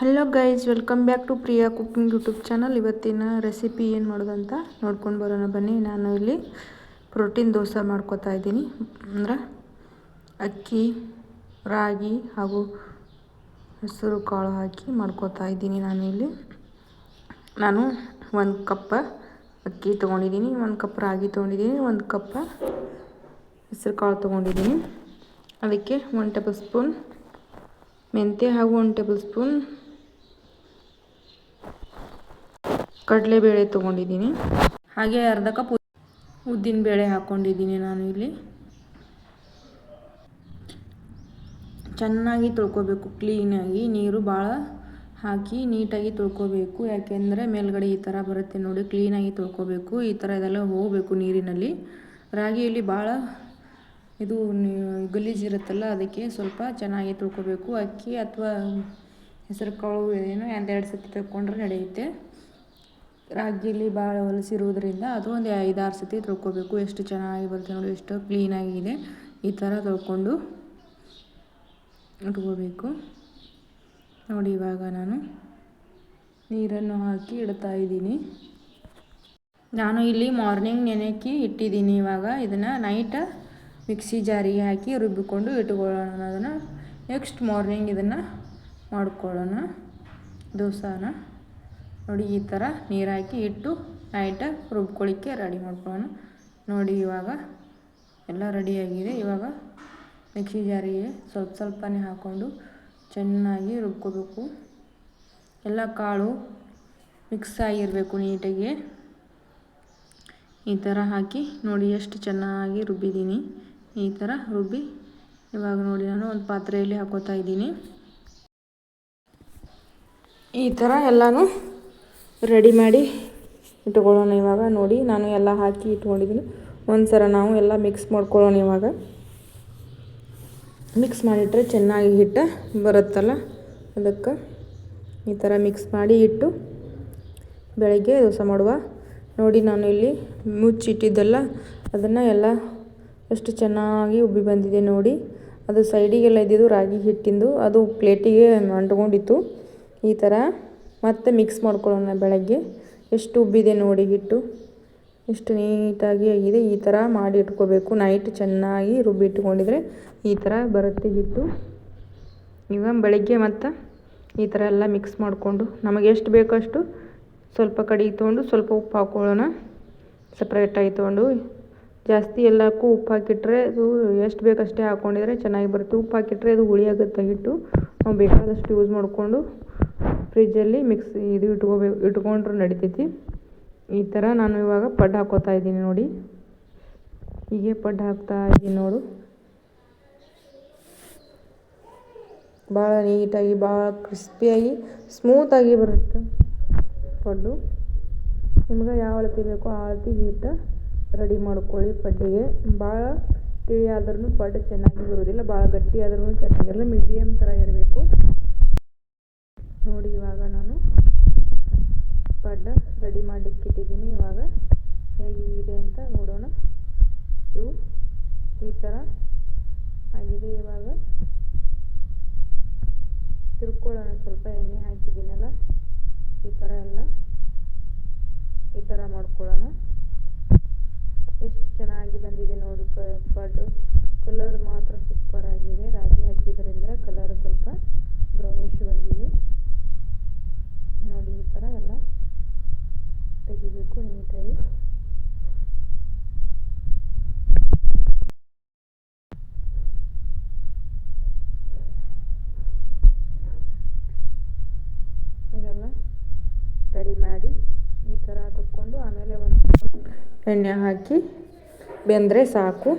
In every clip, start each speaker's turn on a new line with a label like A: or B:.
A: Hello guys, welcome back to Priya cooking YouTube channel. ಇವತ್ತಿನ recipe ಏನು ಮಾಡೋದಂತ ನೋಡ್ಕೊಂಡು ಬರೋಣ ಬನ್ನಿ. ನಾನು ಇಲ್ಲಿ ಪ್ರೋಟೀನ್ ದೋಸೆ ಮಾಡ್ಕೋತಾ ಇದ್ದೀನಿ. ಅಂದ್ರೆ ಅಕ್ಕಿ, ರಾಗಿ ಹಾಗೂ ಹೆಸರು ಕಾಳು ಹಾಕಿ ಮಾಡ್ಕೋತಾ ಇದ್ದೀನಿ. ನಾನು 1 ಕಪ್ ಅಕ್ಕಿ ತೊಗೊಂಡಿದ್ದೀನಿ, 1 ಕಪ್ ರಾಗಿ ತೊಗೊಂಡಿದ್ದೀನಿ, 1 ಕಪ್ ಹೆಸರು ಕಾಳು ತೊಗೊಂಡಿದ್ದೀನಿ. ಅದಕ್ಕೆ 1 ಟೇಬಲ್ ಸ್ಪೂನ್ ಮೆಂತ್ಯ ಹಾಗೂ 1 ಟೇಬಲ್ ಸ್ಪೂನ್ ಕಡಲೆಬೇಳೆ ತೊಗೊಂಡಿದ್ದೀನಿ. ಹಾಗೆ ಅರ್ಧ ಕಪ್ ಉದ್ದಿನ ಬೇಳೆ ಹಾಕ್ಕೊಂಡಿದ್ದೀನಿ. ನಾನು ಇಲ್ಲಿ ಚೆನ್ನಾಗಿ ತೊಳ್ಕೊಬೇಕು, ಕ್ಲೀನಾಗಿ ನೀರು ಭಾಳ ಹಾಕಿ ನೀಟಾಗಿ ತೊಳ್ಕೊಬೇಕು. ಯಾಕೆಂದರೆ ಮೇಲ್ಗಡೆ ಈ ಥರ ಬರುತ್ತೆ ನೋಡಿ, ಕ್ಲೀನಾಗಿ ತೊಳ್ಕೊಬೇಕು. ಈ ಥರ ಇದೆಲ್ಲ ಹೋಗಬೇಕು ನೀರಿನಲ್ಲಿ. ರಾಗಿಯಲ್ಲಿ ಭಾಳ ಇದು ಗಲೀಜಿರುತ್ತಲ್ಲ, ಅದಕ್ಕೆ ಸ್ವಲ್ಪ ಚೆನ್ನಾಗಿ ತೊಳ್ಕೊಬೇಕು. ಅಕ್ಕಿ ಅಥವಾ ಹೆಸರು ಕಾಳು ಏನೋ 2 ಸತಿ ತೊಳ್ಕೊಂಡ್ರೆ ನಡೆಯುತ್ತೆ. ರಾಗಿಯಲ್ಲಿ ಭಾಳ ಹೊಲಸಿರುವುದರಿಂದ ಅದು ಒಂದು 5-6 ಸತಿ ತೊಳ್ಕೊಬೇಕು. ಎಷ್ಟು ಚೆನ್ನಾಗಿ ಬರುತ್ತೆ ನೋಡಿ, ಎಷ್ಟು ಕ್ಲೀನಾಗಿದೆ. ಈ ಥರ ತೊಳ್ಕೊಂಡು ಇಟ್ಕೋಬೇಕು ನೋಡಿ. ಇವಾಗ ನಾನು ನೀರನ್ನು ಹಾಕಿ ಇಡ್ತಾ ಇದ್ದೀನಿ. ನಾನು ಇಲ್ಲಿ ಮಾರ್ನಿಂಗ್ ನೆನೆಕ್ಕಿ ಇಟ್ಟಿದ್ದೀನಿ. ಇವಾಗ ಇದನ್ನು ನೈಟ್ ಮಿಕ್ಸಿ ಜಾರಿಗೆ ಹಾಕಿ ರುಬ್ಬಿಕೊಂಡು ಇಟ್ಕೊಳ್ಳೋಣ. ಅದನ್ನು ನೆಕ್ಸ್ಟ್ ಮಾರ್ನಿಂಗ್ ಇದನ್ನು ಮಾಡ್ಕೊಳ್ಳೋಣ ದೋಸೆನ ನೋಡಿ. ಈ ಥರ ನೀರು ಹಾಕಿ ಇಟ್ಟು ನೈಟ್ ರುಬ್ಕೊಳ್ಳಿಕ್ಕೆ ರೆಡಿ ಮಾಡ್ಕೊಳ್ಳೋಣ ನೋಡಿ. ಇವಾಗ ಎಲ್ಲ ರೆಡಿಯಾಗಿದೆ. ಇವಾಗ ಮಿಕ್ಸಿ ಜಾರಿಗೆ ಸ್ವಲ್ಪನೇ ಹಾಕ್ಕೊಂಡು ಚೆನ್ನಾಗಿ ರುಬ್ಕೋಬೇಕು. ಎಲ್ಲ ಕಾಳು ಮಿಕ್ಸ್ ಆಗಿರಬೇಕು ನೀಟಾಗಿ. ಈ ಥರ ಹಾಕಿ ನೋಡಿ, ಎಷ್ಟು ಚೆನ್ನಾಗಿ ರುಬ್ಬಿದ್ದೀನಿ. ಈ ಥರ ರುಬ್ಬಿ ಇವಾಗ ನೋಡಿ ನಾನು ಒಂದು ಪಾತ್ರೆಯಲ್ಲಿ ಹಾಕೋತಾ ಇದ್ದೀನಿ. ಈ ಥರ ಎಲ್ಲನೂ ರೆಡಿ ಮಾಡಿ ಇಟ್ಕೊಳ್ಳೋಣ. ಇವಾಗ ನೋಡಿ ನಾನು ಎಲ್ಲ ಹಾಕಿ ಇಟ್ಕೊಂಡಿದ್ದೀನಿ. ಒಂದ್ಸಲ ನಾವು ಎಲ್ಲ ಮಿಕ್ಸ್ ಮಾಡ್ಕೊಳ್ಳೋಣ. ಇವಾಗ ಮಿಕ್ಸ್ ಮಾಡಿಟ್ರೆ ಚೆನ್ನಾಗಿ ಹಿಟ್ಟು ಬರುತ್ತಲ್ಲ, ಅದಕ್ಕೆ ಈ ಥರ ಮಿಕ್ಸ್ ಮಾಡಿ ಇಟ್ಟು ಬೆಳಗ್ಗೆ ದೋಸೆ ಮಾಡುವ ನೋಡಿ. ನಾನು ಇಲ್ಲಿ ಮುಚ್ಚಿಟ್ಟಿದ್ದೆಲ್ಲ ಅದನ್ನು ಎಲ್ಲ ಎಷ್ಟು ಚೆನ್ನಾಗಿ ಉಬ್ಬಿ ಬಂದಿದೆ ನೋಡಿ. ಅದು ಸೈಡಿಗೆಲ್ಲ ಇದ್ದಿದ್ದು ರಾಗಿ ಹಿಟ್ಟಿಂದು, ಅದು ಪ್ಲೇಟಿಗೆ ಅಂಟ್ಕೊಂಡಿತ್ತು. ಈ ಥರ ಮತ್ತೆ ಮಿಕ್ಸ್ ಮಾಡ್ಕೊಳ್ಳೋಣ. ಬೆಳಗ್ಗೆ ಎಷ್ಟು ಉಬ್ಬಿದೆ ನೋಡಿ ಹಿಟ್ಟು, ಎಷ್ಟು ನೀಟಾಗಿ ಆಗಿದೆ. ಈ ಥರ ಮಾಡಿ ಇಟ್ಕೋಬೇಕು. ನೈಟ್ ಚೆನ್ನಾಗಿ ರುಬ್ಬಿ ಇಟ್ಕೊಂಡಿದ್ರೆ ಈ ಥರ ಬರುತ್ತೆ ಹಿಟ್ಟು. ಈಗ ಬೆಳಗ್ಗೆ ಮತ್ತು ಈ ಥರ ಎಲ್ಲ ಮಿಕ್ಸ್ ಮಾಡಿಕೊಂಡು ನಮಗೆ ಎಷ್ಟು ಬೇಕಷ್ಟು ಸ್ವಲ್ಪ ಕಡಿಗೆ ತೊಗೊಂಡು ಸ್ವಲ್ಪ ಉಪ್ಪು ಹಾಕ್ಕೊಳ್ಳೋಣ. ಸಪ್ರೇಟಾಗಿ ತೊಗೊಂಡು ಜಾಸ್ತಿ ಎಲ್ಲಕ್ಕೂ ಉಪ್ಪು ಹಾಕಿಟ್ರೆ ಅದು ಎಷ್ಟು ಬೇಕಷ್ಟೇ ಹಾಕ್ಕೊಂಡಿದ್ರೆ ಚೆನ್ನಾಗಿ ಬರುತ್ತೆ. ಉಪ್ಪು ಹಾಕಿಟ್ರೆ ಅದು ಹುಳಿ ಆಗುತ್ತೆ ಹಿಟ್ಟು. ನಾವು ಬೇಕಾದಷ್ಟು ಯೂಸ್ ಮಾಡಿಕೊಂಡು ಫ್ರಿಜ್ಜಲ್ಲಿ ಇಟ್ಕೊಂಡ್ರೂ ನಡಿತೈತಿ. ಈ ಥರ ನಾನು ಇವಾಗ ಪಡ್ಡು ಹಾಕೋತಾ ಇದ್ದೀನಿ ನೋಡಿ. ಹೀಗೆ ಪಡ್ಡು ಹಾಕ್ತಾ ಇದ್ದೀನಿ ನೋಡು. ಭಾಳ ನೀಟಾಗಿ, ಭಾಳ ಕ್ರಿಸ್ಪಿಯಾಗಿ, ಸ್ಮೂತಾಗಿ ಬರುತ್ತೆ ಪಡ್ಡು. ನಿಮ್ಗೆ ಯಾವ ಅಳತೆ ಬೇಕೋ ಆ ಅಳತೆ ಹಿಟ್ಟು ರೆಡಿ ಮಾಡ್ಕೊಳ್ಳಿ. ಪಡ್ಡಿಗೆ ಭಾಳ ತಿಳಿ ಆದ್ರೂ ಪಡ್ಡು ಚೆನ್ನಾಗಿ ಬರೋದಿಲ್ಲ, ಭಾಳ ಗಟ್ಟಿ ಆದ್ರೂ ಚೆನ್ನಾಗಿರಲ್ಲ. ಮೀಡಿಯಮ್ ಥರ ಇರಬೇಕು ನೋಡಿ. ಇವಾಗ ನಾನು ಪಡ್ಡು ರೆಡಿ ಮಾಡಲಿಕ್ಕೆ ಇಟ್ಟಿದ್ದೀನಿ. ಇವಾಗ ಹೇಗಿದೆ ಅಂತ ನೋಡೋಣ. ಇವು ಈ ಥರ ಆಗಿದೆ. ಇವಾಗ ತಿರ್ಕೊಳ್ಳೋಣ. ಸ್ವಲ್ಪ ಎಣ್ಣೆ ಹಾಕಿದ್ದೀನಲ್ಲ, ಈ ಥರ ಎಲ್ಲ ಈ ಥರ ಮಾಡ್ಕೊಳ್ಳೋಣ. ಎಷ್ಟು ಚೆನ್ನಾಗಿ ಬಂದಿದೆ ನೋಡಿ ಪಡ್ಡು. ಕಲರ್ ಮಾತ್ರ ಸೂಪರ್ ಆಗಿದೆ. ರಾಗಿ ಹಾಕಿದ್ರಿಂದ ಕಲರ್ ಸ್ವಲ್ಪ ಬ್ರೌನಿಶ್ ಬಂದಿದೆ ನೋಡಿ. ಈ ಥರ ಎಲ್ಲ ತೆಗಿಬೇಕು ನೀಟಾಗಿ. ಇದೆಲ್ಲ ರೆಡಿ ಮಾಡಿ ಈ ಥರ ತಕ್ಕೊಂಡು ಆಮೇಲೆ ಒಂದು ಎಣ್ಣೆ ಹಾಕಿ ಬೆಂದರೆ ಸಾಕು.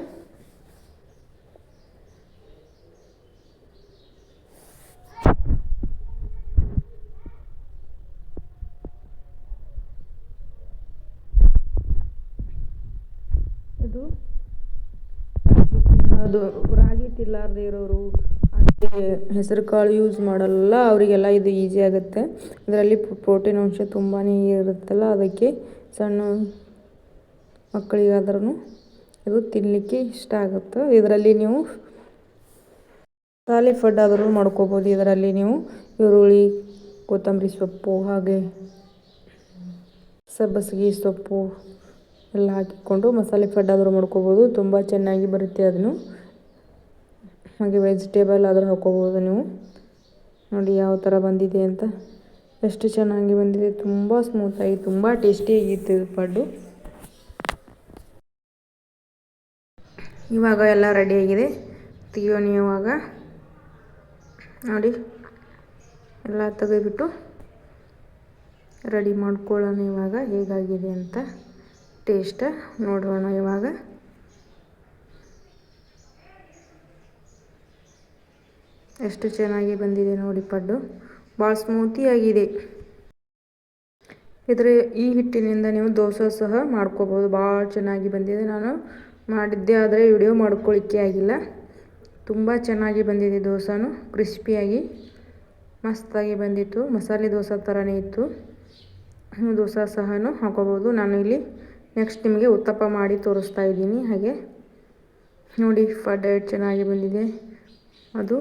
A: ಅದು ರಾಗಿ ತಿನ್ನಲಾರ್ದೇ ಇರೋರು, ಹೆಸರು ಕಾಳು ಯೂಸ್ ಮಾಡಲ್ಲ, ಅವರಿಗೆಲ್ಲ ಇದು ಈಸಿ ಆಗುತ್ತೆ. ಇದರಲ್ಲಿ ಪ್ರೋಟೀನ್ ಅಂಶ ತುಂಬಾ ಇರುತ್ತಲ್ಲ, ಅದಕ್ಕೆ ಸಣ್ಣ ಮಕ್ಕಳಿಗಾದ್ರೂ ಇದು ತಿನ್ನಲಿಕ್ಕೆ ಇಷ್ಟ ಆಗುತ್ತೆ. ಇದರಲ್ಲಿ ನೀವು ಮಸಾಲೆ ಪಡ್ಡು ಆದರೂ ಮಾಡ್ಕೋಬೋದು. ಇದರಲ್ಲಿ ನೀವು ಈರುಳ್ಳಿ, ಕೊತ್ತಂಬರಿ ಸೊಪ್ಪು ಹಾಗೆ ಸಬ್ಬಸಿಗೆ ಸೊಪ್ಪು ಎಲ್ಲ ಹಾಕಿಕೊಂಡು ಮಸಾಲೆ ಫಡ್ಡಾದರೂ ಮಾಡ್ಕೋಬೋದು. ತುಂಬ ಚೆನ್ನಾಗಿ ಬರುತ್ತೆ ಅದನ್ನು. ಹಾಗೆ ವೆಜಿಟೇಬಲ್ ಆದರೂ ಹಾಕ್ಕೋಬೋದು ನೀವು. ನೋಡಿ ಯಾವ ಥರ ಬಂದಿದೆ ಅಂತ, ಎಷ್ಟು ಚೆನ್ನಾಗಿ ಬಂದಿದೆ. ತುಂಬ ಸ್ಮೂತಾಗಿ ತುಂಬ ಟೇಸ್ಟಿಯಾಗಿತ್ತು ಇದು ಪಡ್ಡು. ಇವಾಗ ಎಲ್ಲ ರೆಡಿಯಾಗಿದೆ, ತೆಗಿಯೋಣ. ಇವಾಗ ನೋಡಿ ಎಲ್ಲ ತೆಗೆದುಬಿಟ್ಟು ರೆಡಿ ಮಾಡ್ಕೊಳ್ಳೋಣ. ಇವಾಗ ಹೇಗಾಗಿದೆ ಅಂತ ಟೇಸ್ಟ್ ನೋಡೋಣ. ಇವಾಗ ಎಷ್ಟು ಚೆನ್ನಾಗಿ ಬಂದಿದೆ ನೋಡಿ ಪಡ್ಡು, ಭಾಳ ಸ್ಮೂತಿಯಾಗಿದೆ. ಈ ಹಿಟ್ಟಿನಿಂದ ನೀವು ದೋಸೆ ಸಹ ಮಾಡ್ಕೋಬೋದು. ಭಾಳ ಚೆನ್ನಾಗಿ ಬಂದಿದೆ. ನಾನು ಮಾಡಿದ್ದೆ ಆದರೆ ವಿಡಿಯೋ ಮಾಡ್ಕೊಳ್ಳಿಕ್ಕೆ ಆಗಿಲ್ಲ. ತುಂಬ ಚೆನ್ನಾಗಿ ಬಂದಿದೆ. ದೋಸೆನೂ ಕ್ರಿಸ್ಪಿಯಾಗಿ ಮಸ್ತಾಗಿ ಬಂದಿತ್ತು. ಮಸಾಲೆ ದೋಸೆ ಥರನೇ ಇತ್ತು. ದೋಸೆ ಸಹ ಹಾಕೋಬೋದು. ನಾನು ಇಲ್ಲಿ ನೆಕ್ಸ್ಟ್ ನಿಮಗೆ ಉತ್ತಪ್ಪ ಮಾಡಿ ತೋರಿಸ್ತಾ ಇದ್ದೀನಿ. ಹಾಗೆ ನೋಡಿ ಪಡ್ಡು ಎಷ್ಟು ಚೆನ್ನಾಗಿ ಬಂದಿದೆ. ಅದು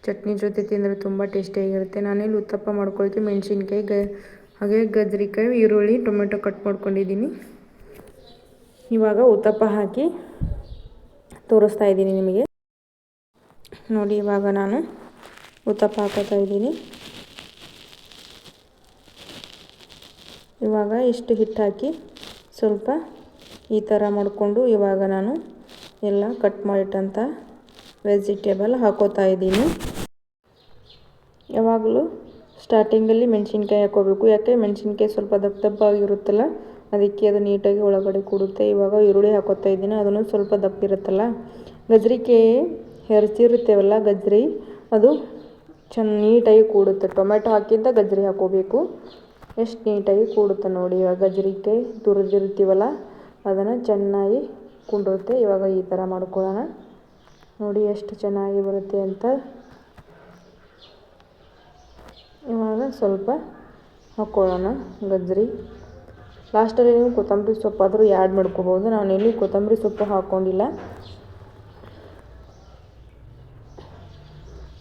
A: ಚಟ್ನಿ ಜೊತೆ ತಿಂದರೆ ತುಂಬ ಟೇಸ್ಟಿಯಾಗಿರುತ್ತೆ. ನಾನಿಲ್ಲಿ ಉತ್ತಪ್ಪ ಮಾಡ್ಕೊಳ್ಳಿಕ್ಕೆ ಮೆಣಸಿನ್ಕಾಯಿ ಹಾಗೆ ಗಜ್ರಿಕಾಯಿ, ಈರುಳ್ಳಿ, ಟೊಮೆಟೊ ಕಟ್ ಮಾಡ್ಕೊಂಡಿದ್ದೀನಿ. ಇವಾಗ ಉತ್ತಪ್ಪ ಹಾಕಿ ತೋರಿಸ್ತಾ ಇದ್ದೀನಿ ನಿಮಗೆ. ನೋಡಿ ಇವಾಗ ನಾನು ಉತ್ತಪ್ಪ ಹಾಕೋತಾ ಇದ್ದೀನಿ. ಇವಾಗ ಇಷ್ಟು ಹಿಟ್ಟು ಹಾಕಿ ಸ್ವಲ್ಪ ಈ ಥರ ಮಾಡಿಕೊಂಡು ಇವಾಗ ನಾನು ಎಲ್ಲ ಕಟ್ ಮಾಡಿಟ್ಟಂಥ ವೆಜಿಟೇಬಲ್ ಹಾಕೋತಾ ಇದ್ದೀನಿ. ಯಾವಾಗಲೂ ಸ್ಟಾರ್ಟಿಂಗಲ್ಲಿ ಮೆಣಸಿನ್ಕಾಯಿ ಹಾಕೋಬೇಕು. ಯಾಕೆ ಮೆಣಸಿನ್ಕಾಯಿ ಸ್ವಲ್ಪ ದಪ್ಪವಾಗಿರುತ್ತಲ್ಲ, ಅದಕ್ಕೆ ಅದು ನೀಟಾಗಿ ಒಳಗಡೆ ಕೂಡುತ್ತೆ. ಇವಾಗ ಈರುಳ್ಳಿ ಹಾಕೋತಾ ಇದ್ದೀನಿ, ಅದನ್ನು ಸ್ವಲ್ಪ ದಪ್ಪ ಇರುತ್ತಲ್ಲ. ಗಜ್ರಿಕಾಯಿ ಹೆರಚಿರುತ್ತೇವಲ್ಲ ಗಜ್ರಿ, ಅದು ನೀಟಾಗಿ ಕೂಡುತ್ತೆ. ಟೊಮೆಟೊ ಹಾಕಿದ್ದ ಗಜ್ರಿ ಹಾಕೋಬೇಕು. ಎಷ್ಟು ನೀಟಾಗಿ ಕೂಡುತ್ತೆ ನೋಡಿ. ಇವಾಗ ಗಜ್ರಿಕಾಯಿ ತುರಿದಿರ್ತೀವಲ್ಲ ಅದನ್ನು ಚೆನ್ನಾಗಿ ಕುಂಡಿರುತ್ತೆ. ಇವಾಗ ಈ ಥರ ಮಾಡ್ಕೊಳ್ಳೋಣ. ನೋಡಿ ಎಷ್ಟು ಚೆನ್ನಾಗಿ ಬರುತ್ತೆ ಅಂತ. ಇವಾಗ ಸ್ವಲ್ಪ ಹಾಕ್ಕೊಳ್ಳೋಣ ಗಜ್ರಿ. ಲಾಸ್ಟಲ್ಲಿ ನೀವು ಕೊತ್ತಂಬರಿ ಸೊಪ್ಪಾದರೂ ಆ್ಯಡ್ ಮಾಡ್ಕೋಬೋದು. ನಾನಿಲ್ಲಿ ಕೊತ್ತಂಬರಿ ಸೊಪ್ಪು ಹಾಕ್ಕೊಂಡಿಲ್ಲ.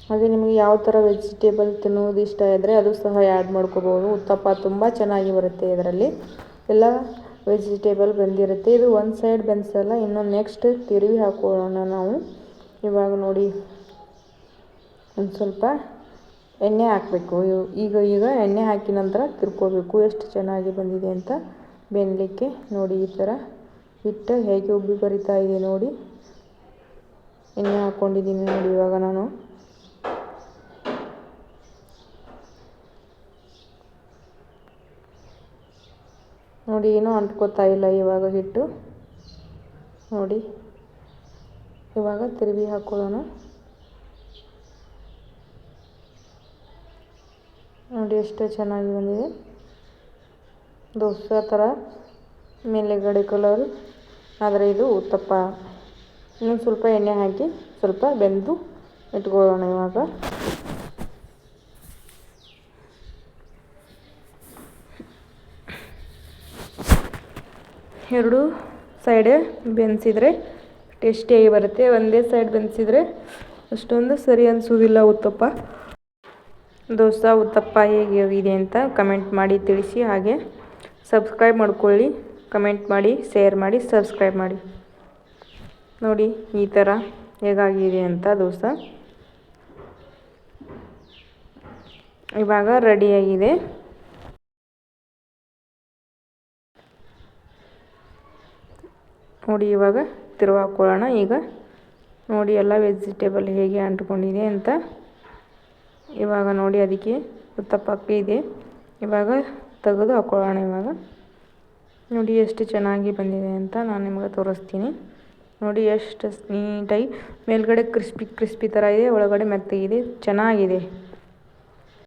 A: ಹಾಗೆ ನಿಮಗೆ ಯಾವ ಥರ ವೆಜಿಟೇಬಲ್ ತಿನ್ನೋದು ಇಷ್ಟ ಇದ್ದರೆ ಅದು ಸಹ ಆ್ಯಡ್ ಮಾಡ್ಕೋಬೋದು. ಉತ್ತಪ್ಪ ತುಂಬ ಚೆನ್ನಾಗಿ ಬರುತ್ತೆ. ಇದರಲ್ಲಿ ಎಲ್ಲ ವೆಜಿಟೇಬಲ್ ಬಂದಿರುತ್ತೆ. ಇದು ಒಂದು ಸೈಡ್ ಬೆಂದಿಸಲ್ಲ, ಇನ್ನೊಂದು ನೆಕ್ಸ್ಟ್ ತಿರುವಿ ಹಾಕೊಳ್ಳೋಣ ನಾವು. ಇವಾಗ ನೋಡಿ ಒಂದು ಸ್ವಲ್ಪ ಎಣ್ಣೆ ಹಾಕಬೇಕು. ಈಗ ಎಣ್ಣೆ ಹಾಕಿ ನಂತರ ತಿರ್ಕೋಬೇಕು. ಎಷ್ಟು ಚೆನ್ನಾಗಿ ಬಂದಿದೆ ಅಂತ ಬೆನ್ನಲಿಕ್ಕೆ. ನೋಡಿ ಈ ಥರ ಹಿಟ್ಟು ಹೇಗೆ ಉಬ್ಬಿ ಬರಿತಾ ಇದೆ ನೋಡಿ. ಎಣ್ಣೆ ಹಾಕ್ಕೊಂಡಿದ್ದೀನಿ ನೋಡಿ. ಇವಾಗ ನಾನು ನೋಡಿ ಏನೂ ಅಂಟ್ಕೋತಾ ಇಲ್ಲ ಇವಾಗ ಹಿಟ್ಟು. ನೋಡಿ ಇವಾಗ ತಿರುವಿ ಹಾಕ್ಕೊಳ್ಳೋಣ. ನೋಡಿ ಎಷ್ಟು ಚೆನ್ನಾಗಿ ಬಂದಿದೆ. ದೋಸೆ ಥರ ಮೇಲೆಗಡೆ ಕಲರ್, ಆದರೆ ಇದು ಉತ್ತಪ್ಪ. ಇನ್ನೊಂದು ಸ್ವಲ್ಪ ಎಣ್ಣೆ ಹಾಕಿ ಸ್ವಲ್ಪ ಬೆಂದು ಇಟ್ಕೊಳ್ಳೋಣ. ಇವಾಗ ಎರಡು ಸೈಡೇ ಬೆನ್ಸಿದ್ರೆ ಟೇಸ್ಟಿಯಾಗಿ ಬರುತ್ತೆ. ಒಂದೇ ಸೈಡ್ ಬೆನ್ಸಿದ್ರೆ ಅಷ್ಟೊಂದು ಸರಿ ಅನಿಸೋದಿಲ್ಲ ಉತ್ತಪ್ಪ. ದೋಸೆ ಉತ್ತಪ್ಪ ಹೇಗಿದೆ ಅಂತ ಕಮೆಂಟ್ ಮಾಡಿ ತಿಳಿಸಿ. ಹಾಗೆ ಸಬ್ಸ್ಕ್ರೈಬ್ ಮಾಡ್ಕೊಳ್ಳಿ, ಕಮೆಂಟ್ ಮಾಡಿ, ಶೇರ್ ಮಾಡಿ, ಸಬ್ಸ್ಕ್ರೈಬ್ ಮಾಡಿ. ನೋಡಿ ಈ ಥರ ಹೇಗಾಗಿದೆ ಅಂತ ದೋಸೆ ಇವಾಗ ರೆಡಿಯಾಗಿದೆ. ನೋಡಿ ಇವಾಗ ತಿರುವಿ ಹಾಕ್ಕೊಳ್ಳೋಣ. ಈಗ ನೋಡಿ ಎಲ್ಲ ವೆಜಿಟೇಬಲ್ ಹೇಗೆ ಅಂಟ್ಕೊಂಡಿದೆ ಅಂತ. ಇವಾಗ ನೋಡಿ ಅದಕ್ಕೆ ಉತ್ತಪ್ಪಕ್ಕೆ ಇದೆ. ಇವಾಗ ತೆಗೆದು ಹಾಕ್ಕೊಳ್ಳೋಣ. ಇವಾಗ ನೋಡಿ ಎಷ್ಟು ಚೆನ್ನಾಗಿ ಬಂದಿದೆ ಅಂತ ನಾನು ನಿಮಗೆ ತೋರಿಸ್ತೀನಿ. ನೋಡಿ ಎಷ್ಟು ನೀಟಾಗಿ ಮೇಲ್ಗಡೆ ಕ್ರಿಸ್ಪಿ ಥರ ಇದೆ, ಒಳಗಡೆ ಮೆತ್ತಗಿದೆ, ಚೆನ್ನಾಗಿದೆ.